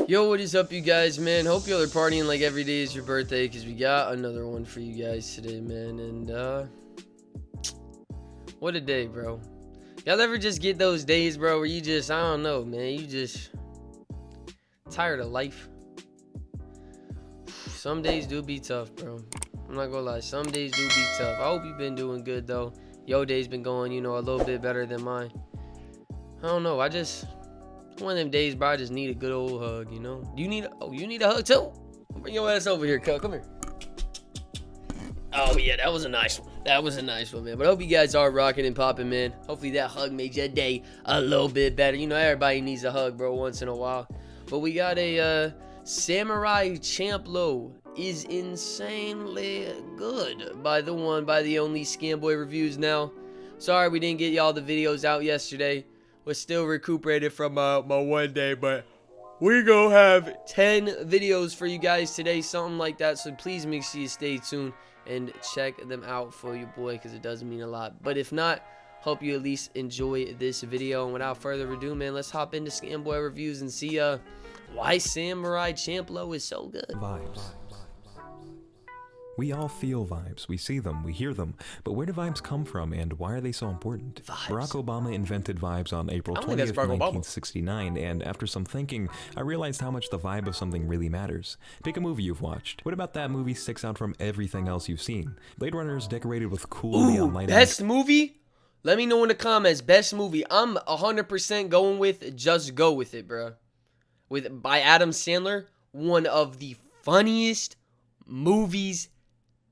Yo, what is up, you guys, man? Hope y'all are partying like every day is your birthday, because we got another one for you guys today, man. And what a day, bro. Y'all ever just get those days, bro, where you just, I don't know, man, you just tired of life? Some days do be tough, bro. I'm not gonna lie, some days do be tough. I hope you've been doing good, though. Your day's been going, you know, a little bit better than mine. I don't know, one of them days, bro, I just need a good old hug, you know? You need a hug too? Bring your ass over here, cuz. Come here. Oh, yeah, that was a nice one. That was a nice one, man. But I hope you guys are rocking and popping, man. Hopefully that hug made your day a little bit better. You know, everybody needs a hug, bro, once in a while. But we got a Samurai Champloo is insanely good by the only Scamboy Reviews now. Sorry we didn't get y'all the videos out yesterday. We're still recuperated from my one day, but we gonna have 10 videos for you guys today, something like that. So please make sure you stay tuned and check them out for your boy, because it does mean a lot. But if not, hope you at least enjoy this video. And without further ado, man, let's hop into Scamboy Reviews and see why Samurai Champloo is so good. Vibes. We all feel vibes, we see them, we hear them, but where do vibes come from and why are they so important? Vibes. Barack Obama invented vibes on April 20th, 1969, and after some thinking, I realized how much the vibe of something really matters. Pick a movie you've watched. What about that movie sticks out from everything else you've seen? Blade Runner is decorated with cool neon lighting. Best movie? Let me know in the comments. Best movie. I'm 100% going with Just Go With It, bro. By Adam Sandler, one of the funniest movies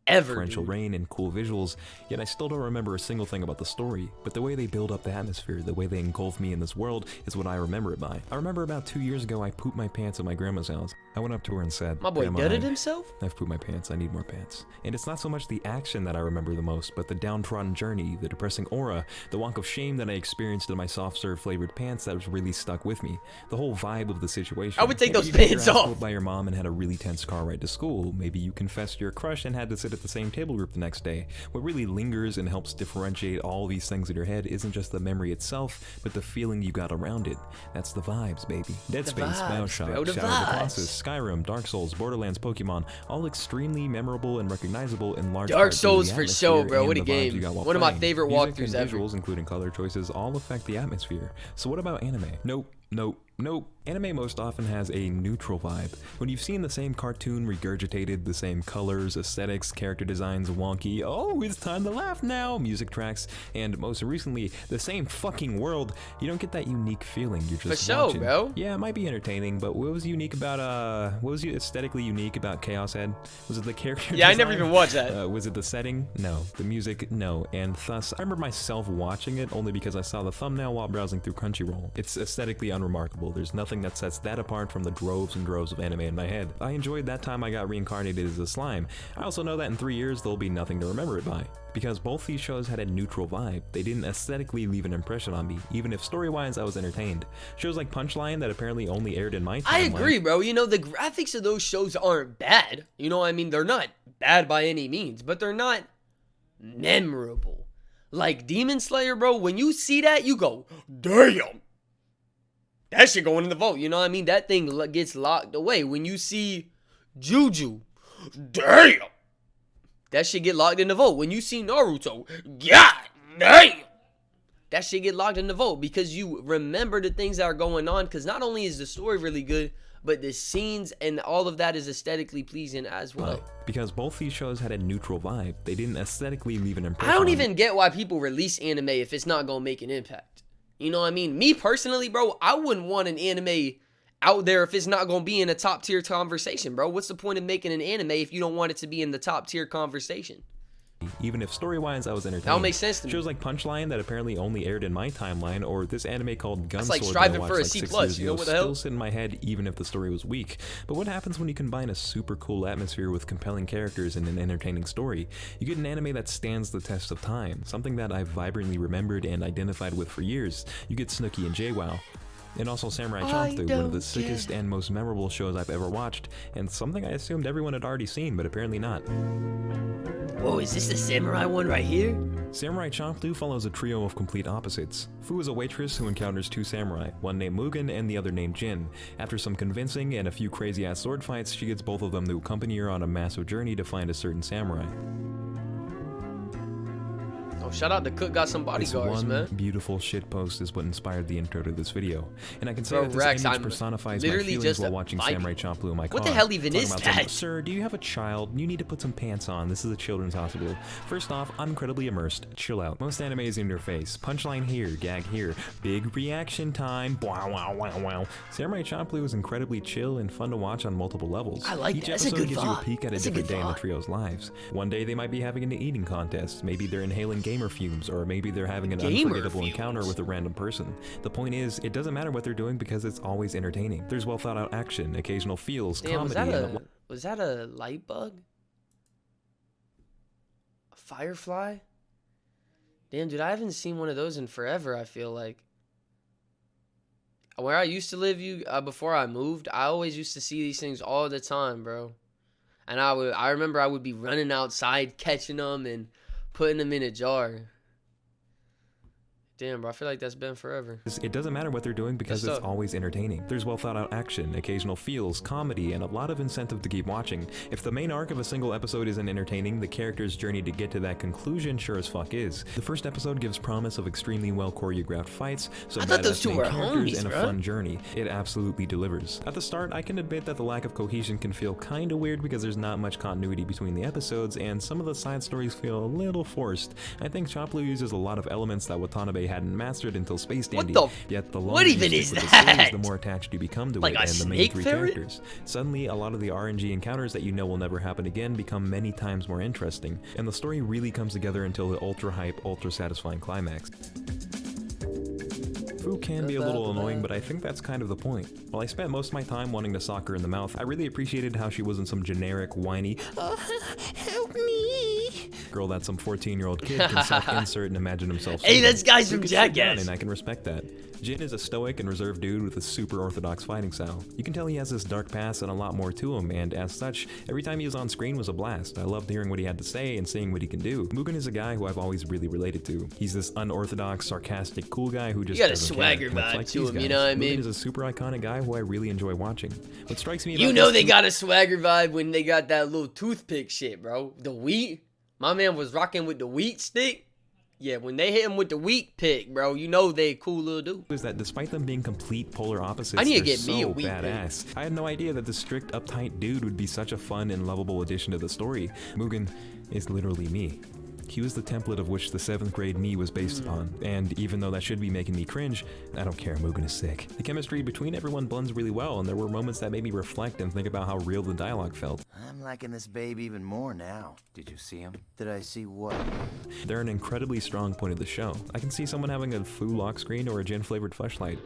ever. Torrential rain and cool visuals, yet I still don't remember a single thing about the story, but the way they build up the atmosphere, the way they engulf me in this world is what I remember it by. I remember about 2 years ago I pooped my pants at my grandma's house. I went up to her and said, "My boy Grandma, deaded himself? I've pooped my pants, I need more pants." And it's not so much the action that I remember the most, but the downtrodden journey, the depressing aura, the walk of shame that I experienced in my soft serve flavored pants that was really stuck with me. The whole vibe of the situation. I would take those Maybe you got pants your ass off. whooped by your mom and had a really tense car ride to school. Maybe you confessed your crush and had to sit at the same table group the next day. What really lingers and helps differentiate all these things in your head isn't just the memory itself, but the feeling you got around it. That's the vibes, baby. Dead Space, BioShock, Shadow of the Colossus, Skyrim, Dark Souls, Borderlands, Pokemon, all extremely memorable and recognizable in large part Dark due to Souls the for atmosphere sure, bro. and What a the vibes game. you got while One of my playing. favorite Music walkthroughs and ever. visuals, including color choices, all affect the atmosphere. So what about anime? Nope. Anime most often has a neutral vibe. When you've seen the same cartoon regurgitated, the same colors, aesthetics, character designs, wonky, oh, it's time to laugh now, music tracks, and most recently, the same fucking world, you don't get that unique feeling. You're just For sure, watching. bro. Yeah, it might be entertaining, but what was unique about, what was aesthetically unique about Chaos Head? Was it the character Yeah, I design? never even watched that. Was it the setting? No. The music? No. And thus, I remember myself watching it only because I saw the thumbnail while browsing through Crunchyroll. It's aesthetically unremarkable. There's nothing that sets that apart from the droves and droves of anime in my head. I enjoyed that time I got reincarnated as a slime. I also know that in 3 years there'll be nothing to remember it by. Because both these shows had a neutral vibe. They didn't aesthetically leave an impression on me, even if story-wise I was entertained. Shows like Punchline that apparently only aired in my timeline. I agree, bro. You know, the graphics of those shows aren't bad. You know what I mean? They're not bad by any means, but they're not memorable. Like Demon Slayer, bro, when you see that, you go, damn. That shit going in the vault, you know what I mean? That thing gets locked away. When you see Juju, damn. That shit get locked in the vault. When you see Naruto, god damn. That shit get locked in the vault because you remember the things that are going on, because not only is the story really good, but the scenes and all of that is aesthetically pleasing as well. Because both these shows had a neutral vibe. They didn't aesthetically leave an impression I don't on even get why people release anime if it's not gonna make an impact. You know what I mean? Me personally, bro, I wouldn't want an anime out there if it's not going to be in a top tier conversation, bro. What's the point of making an anime if you don't want it to be in the top tier conversation? Even if story-wise I was entertained. That don't make sense to me. Shows like Punchline that apparently only aired in my timeline, or this anime called Gun That's like Sword striving that I watched for a like C+, 6 years you know ago, what the hell? still sit in my head even if the story was weak. But what happens when you combine a super cool atmosphere with compelling characters and an entertaining story? You get an anime that stands the test of time, something that I've vibrantly remembered and identified with for years. You get Snooki and JWoww. And also Samurai Champloo, one of the sickest and most memorable shows I've ever watched, and something I assumed everyone had already seen, but apparently not. Whoa, is this the samurai one right here? Samurai Champloo follows a trio of complete opposites. Fu is a waitress who encounters two samurai, one named Mugen and the other named Jin. After some convincing and a few crazy-ass sword fights, she gets both of them to accompany her on a massive journey to find a certain samurai. Oh, shout out to Cook got some bodyguards, man. Beautiful shitpost is what inspired the intro to this video. And I can say Bro, that this Rex, image I'm personifies my literally feelings just while watching Samurai Champloo in my car. What the hell even Talking is about that? something, Sir, do you have a child? You need to put some pants on. This is a children's hospital. First off, I'm incredibly immersed. Chill out. Most anime is in your face. Punchline here, gag here. Big reaction time. Wow, wow, wow, wow. Samurai Champloo is incredibly chill and fun to watch on multiple levels. I like Each that. That's a episode good gives you a vibe. peek at a That's a different good day in the vibe. trio's lives. One day they might be having an eating contest. Maybe they're inhaling gamer fumes, or maybe they're having an unforgettable encounter with a random person. The point is, it doesn't matter what they're doing because it's always entertaining. There's well thought out action, occasional feels, Damn, comedy, was that a light bug? A firefly? Damn, dude, I haven't seen one of those in forever, I feel like. Where I used to live, before I moved, I always used to see these things all the time, bro. And I remember I would be running outside, catching them and putting them in a jar. Damn, bro, I feel like that's been forever. It doesn't matter what they're doing because it's always entertaining. There's well thought out action, occasional feels, comedy, and a lot of incentive to keep watching. If the main arc of a single episode isn't entertaining, the character's journey to get to that conclusion sure as fuck is. The first episode gives promise of extremely well choreographed fights, some badass main characters, and a fun journey. It absolutely delivers. At the start, I can admit that the lack of cohesion can feel kinda weird because there's not much continuity between the episodes, and some of the side stories feel a little forced. I think Champloo uses a lot of elements that Watanabe hadn't mastered until Space Dandy. Yet the longer you stick with the series, the more attached you become to it and the main three characters. Suddenly, a lot of the RNG encounters that you know will never happen again become many times more interesting, and the story really comes together until the ultra hype, ultra satisfying climax. Fu can be a little annoying, but I think that's kind of the point. While I spent most of my time wanting to sock her in the mouth, I really appreciated how she wasn't some generic, whiny, help me girl that some 14-year-old kid can self-insert and imagine himself. Hey, that's guys from Jackass. And I can respect that. Jin is a stoic and reserved dude with a super orthodox fighting style. You can tell he has this dark past and a lot more to him, and as such, every time he was on screen was a blast. I loved hearing what he had to say and seeing what he can do. Mugen is a guy who I've always really related to. He's this unorthodox, sarcastic, cool guy who just doesn't care. You got a swagger vibe to him, you know what I mean? Mugen is a super iconic guy who I really enjoy watching. What strikes me about you know they got a swagger vibe when they got that little toothpick shit, bro. The wheat. My man was rocking with the wheat stick. Yeah, when they hit him with the wheat pick, bro, you know they cool little dude. Is that despite them being complete polar opposites, I need to they're get me a so wheat badass. pick. I had no idea that the strict, uptight dude would be such a fun and lovable addition to the story. Mugen is literally me. He was the template of which the 7th grade me was based upon, and even though that should be making me cringe, I don't care, Mugen is sick. The chemistry between everyone blends really well, and there were moments that made me reflect and think about how real the dialogue felt. I'm liking this babe even more now. Did you see him? Did I see what? They're an incredibly strong point of the show. I can see someone having a Fu lock screen or a gin-flavored fleshlight.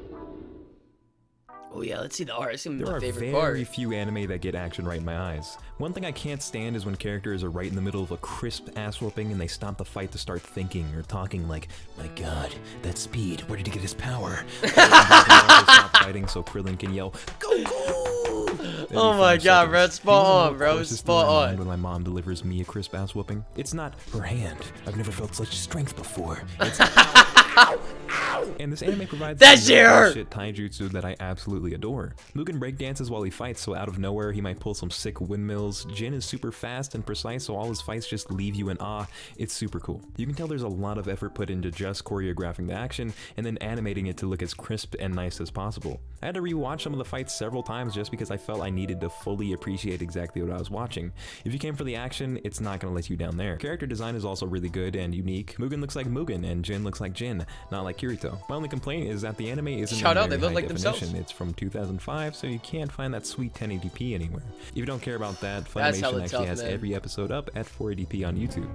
Oh yeah, let's see the art. It's my There are favorite part. very few anime that get action right in my eyes. One thing I can't stand is when characters are right in the middle of a crisp ass whooping and they stop the fight to start thinking or talking like, my god, that speed, where did he get his power? Stop fighting so Krillin can yell, Goku! Oh my god, bro, it's spot on, bro. It's spot on. When my mom delivers me a crisp ass whooping, it's not her hand. I've never felt such strength before. It's ow, ow. And this anime provides that shit taijutsu that I absolutely adore. Mugen breakdances while he fights, so out of nowhere he might pull some sick windmills. Jin is super fast and precise, so all his fights just leave you in awe. It's super cool. You can tell there's a lot of effort put into just choreographing the action and then animating it to look as crisp and nice as possible. I had to rewatch some of the fights several times just because I felt I needed to fully appreciate exactly what I was watching. If you came for the action, it's not gonna let you down there. Character design is also really good and unique. Mugen looks like Mugen and Jin looks like Jin, not like Kirito. My only complaint is that the anime isn't Shout out, they very look high like definition. themselves. It's from 2005, so you can't find that sweet 1080p anywhere. If you don't care about that, That's Funimation hella actually tough, has man. every episode up at 480p on YouTube.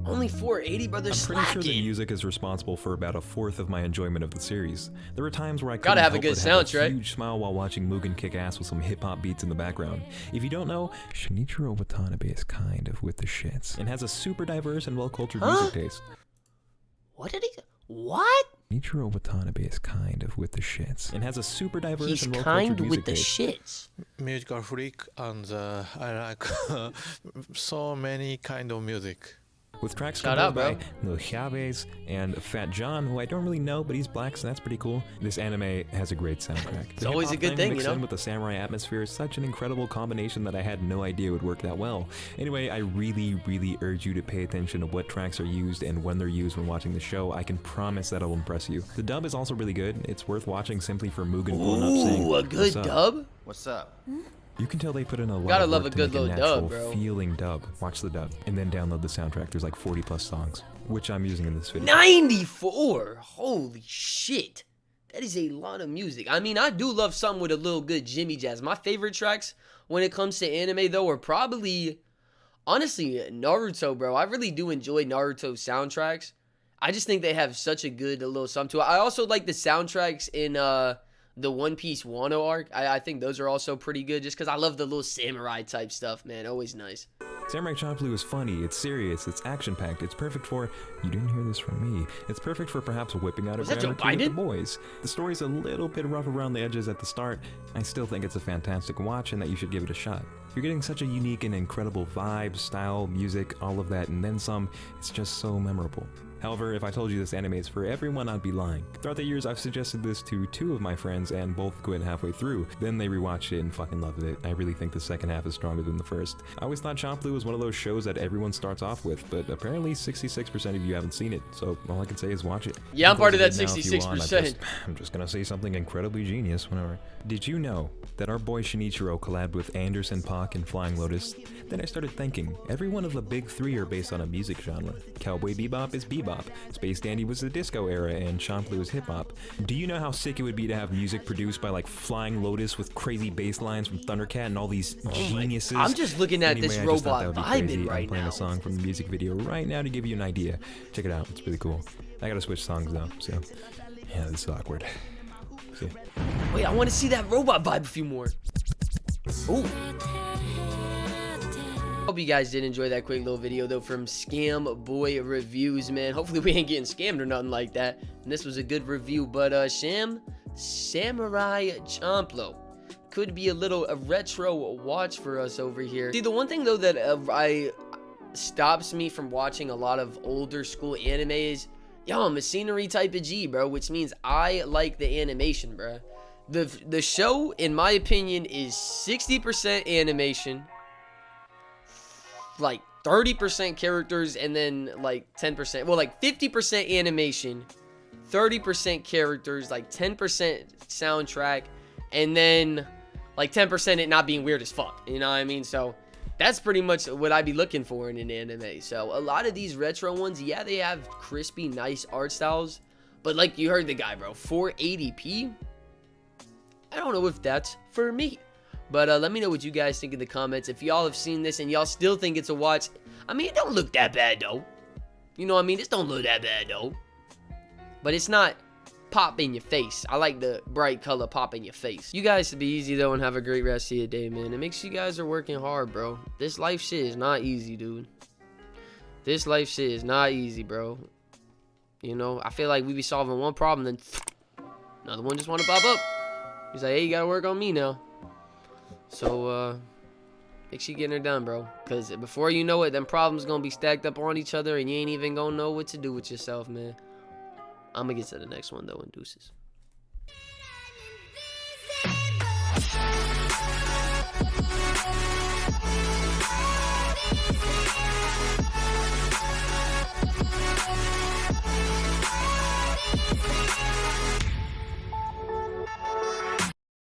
Only 480, brother. I'm pretty sure the music is responsible for about a fourth of my enjoyment of the series. There were times where I couldn't Gotta have a help good but have soundtrack. a huge smile while watching Mugen kick ass with some hip-hop beats in the background. If you don't know, Shinichiro Watanabe is kind of with the shits and has a super diverse and well-cultured music taste. What did he? What? Ichiro Watanabe is kind of with the shits and has a super diverse He's and kind well-cultured with music the taste. shits. Musical freak, and I like so many kind of music. With tracks Shout composed out, by No Chavez and Fat John, who I don't really know, but he's black, so that's pretty cool. This anime has a great soundtrack. It's always a good thing, mixed you know? in with the samurai atmosphere is such an incredible combination that I had no idea would work that well. Anyway, I really urge you to pay attention to what tracks are used and when they're used when watching the show. I can promise that it'll impress you. The dub is also really good. It's worth watching simply for Mugen pulling up saying, Ooh, a good "What's up?" dub? What's up? You can tell they put in a lot Gotta of love work a to good make a little natural dub, bro. feeling dub. Watch the dub and then download the soundtrack. There's like 40 plus songs, which I'm using in this video. 94! Holy shit. That is a lot of music. I mean, I do love something with a little good Jimmy Jazz. My favorite tracks when it comes to anime, though, are probably, honestly, Naruto, bro. I really do enjoy Naruto soundtracks. I just think they have such a good little something to it. I also like the soundtracks in the One Piece Wano arc. I think those are also pretty good just because I love the little samurai type stuff, man. Always nice. Samurai Champloo is funny, it's serious, it's action-packed, it's perfect for, you didn't hear this from me, it's perfect for perhaps whipping out a Was that Joe grammar key with the Biden? boys. The story's a little bit rough around the edges at the start. I still think it's a fantastic watch and that you should give it a shot. You're getting such a unique and incredible vibe, style, music, all of that, and then some. It's just so memorable. However, if I told you this anime is for everyone, I'd be lying. Throughout the years, I've suggested this to 2 of my friends, and both quit halfway through. Then they rewatched it and fucking loved it. I really think the second half is stronger than the first. I always thought Champloo was one of those shows that everyone starts off with, but apparently 66% of you haven't seen it, so all I can say is watch it. Yeah, I'm part of that Close it now if you want. 66%. I'm just gonna say something incredibly genius whenever. Did you know that our boy Shinichiro collabed with Anderson .Paak and Flying Lotus? Then I started thinking, every one of the big 3 are based on a music genre. Cowboy Bebop is bebop, Space Dandy was the disco era, and Champloo is hip-hop. Do you know how sick it would be to have music produced by like Flying Lotus with crazy bass lines from Thundercat and all these geniuses? I'm just looking at Anyway, this I just thought that robot would be crazy. vibing right I'm playing now. a song from the music video right now to give you an idea. Check it out, it's really cool. I gotta switch songs though, so yeah, this is awkward. See. Wait, I want to see that robot vibe a few more. Ooh. Hope you guys did enjoy that quick little video though from Scam Boy Reviews, man. Hopefully we ain't getting scammed or nothing like that. And this was a good review, but Samurai Champloo could be a retro watch for us over here. See, the one thing though that stops me from watching a lot of older school anime is, yo, I'm a scenery type of G, bro, which means I like the animation, bro. The show, in my opinion, is 60% animation, like 30% characters, and then like 10%, well, like 50% animation, 30% characters, like 10% soundtrack, and then like 10% it not being weird as fuck, you know what I mean? So that's pretty much what I'd be looking for in an anime. So a lot of these retro ones, yeah, they have crispy, nice art styles, but like you heard the guy, bro, 480p, I don't know if that's for me. But let me know what you guys think in the comments. If y'all have seen this and y'all still think it's a watch, I mean, it don't look that bad though. You know what I mean? This don't look that bad though. But it's not pop in your face. I like the bright color pop in your face. You guys should be easy though and have a great rest of your day, man. It makes you guys are working hard, bro. This life shit is not easy, dude. This life shit is not easy, bro. You know, I feel like we be solving one problem, then another one just want to pop up. He's like, hey, you gotta work on me now. So, make sure you getting her done, bro. Because before you know it, them problems gonna be stacked up on each other and you ain't even gonna know what to do with yourself, man. I'm gonna get to the next one, though, and deuces.